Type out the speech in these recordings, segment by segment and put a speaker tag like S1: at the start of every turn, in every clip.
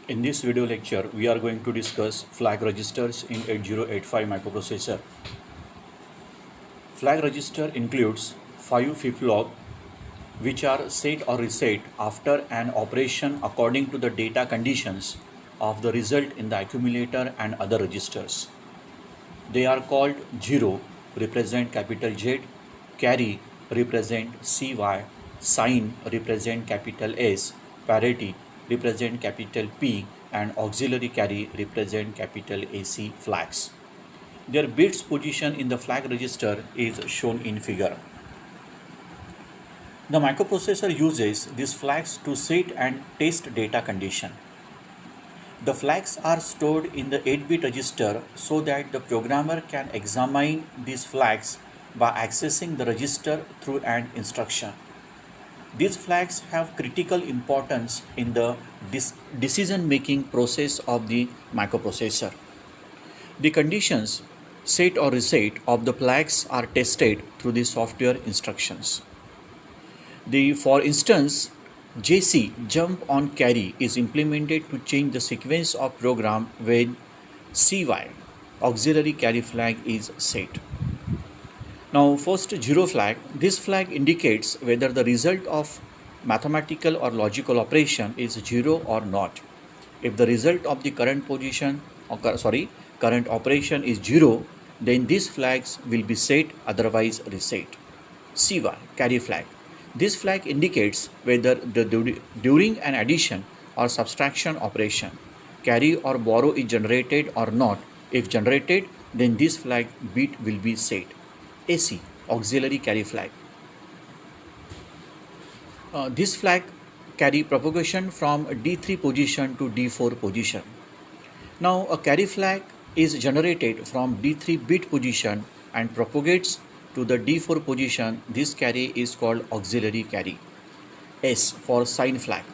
S1: In this video lecture, we are going to discuss flag registers in 8085 microprocessor. Flag register includes 5 flip-flop which are set or reset after an operation according to the data conditions of the result in the accumulator and other registers. They are called 0 represent capital Z, carry represent CY, sign represent capital S, parity represent capital P, and auxiliary carry represent capital AC flags. Their bits position in the flag register is shown in figure. The microprocessor uses these flags to set and test data condition. The flags are stored in the 8-bit register so that the programmer can examine these flags by accessing the register through an instruction. These flags have critical importance in the decision-making process of the microprocessor. The conditions set or reset of the flags are tested through the software instructions. For instance, JC jump on carry is implemented to change the sequence of program when CY auxiliary carry flag is set. Now first 0 flag. This flag indicates whether the result of mathematical or logical operation is 0 or not. If the result of the current operation is 0, then these flags will be set, otherwise reset. CY carry flag. This flag indicates whether during an addition or subtraction operation, carry or borrow is generated or not. If generated, then this flag bit will be set. AC auxiliary carry flag. This flag carry propagation from D3 position to D4 position. Now a carry flag is generated from D3 bit position and propagates to the D4 position. This carry is called auxiliary carry. S for sign flag.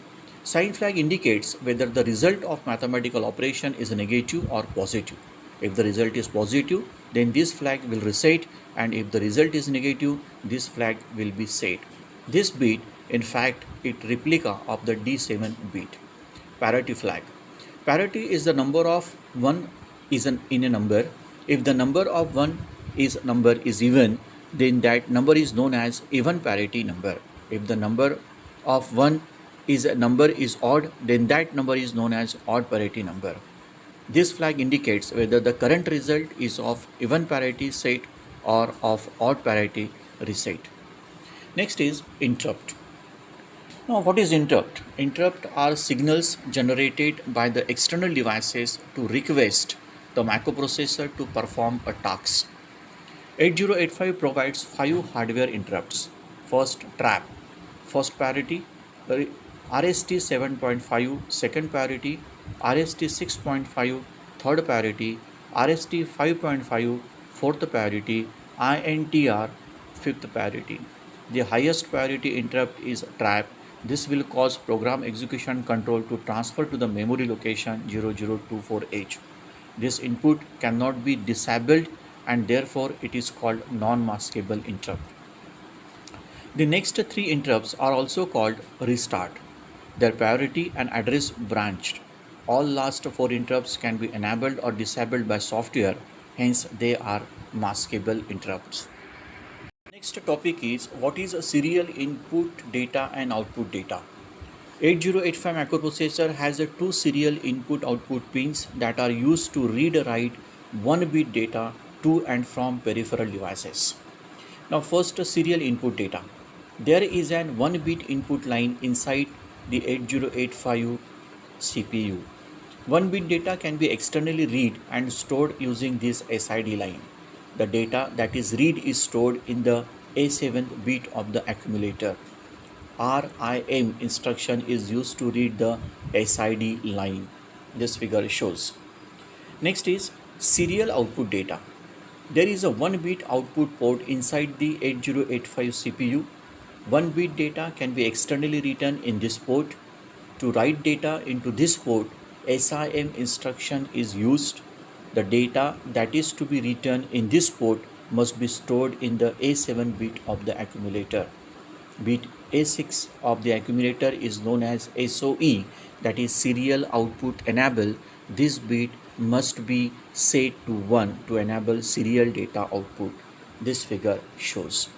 S1: Sign flag indicates whether the result of mathematical operation is negative or positive. If the result is positive, then this flag will reset, and if the result is negative, this flag will be set. This bit, in fact, is replica of the D7 bit. Parity flag. Parity is the number of 1 in a number. If the number of 1 is even, then that number is known as even parity number. If the number of 1 is odd, then that number is known as odd parity number. This flag indicates whether the current result is of even parity set or of odd parity reset. Next is interrupt. Now what is interrupt? Interrupt are signals generated by the external devices to request the microprocessor to perform a task. 8085 provides 5 hardware interrupts. First, trap. First parity, RST 7.5, second parity, RST 6.5, third parity, RST 5.5, fourth parity, INTR, fifth parity. The highest priority interrupt is trap. This will cause program execution control to transfer to the memory location 0024H. This input cannot be disabled, and therefore it is called non-maskable interrupt. The next 3 interrupts are also called restart. Their priority and address branched. All last 4 interrupts can be enabled or disabled by software, hence they are maskable interrupts. Next topic is what is a serial input data and output data. 8085 microprocessor has 2 serial input-output pins that are used to read-write 1-bit data to and from peripheral devices. Now first, serial input data. There is an 1-bit input line inside the 8085 CPU. 1-bit data can be externally read and stored using this SID line. The data that is read is stored in the A7 bit of the accumulator. RIM instruction is used to read the SID line. This figure shows. Next is serial output data. There is a 1-bit output port inside the 8085 CPU. 1-bit data can be externally written in this port. To write data into this port, SIM instruction is used. The data that is to be written in this port must be stored in the A7 bit of the accumulator. Bit A6 of the accumulator is known as SOE, that is serial output enable. This bit must be set to 1 to enable serial data output. This figure shows.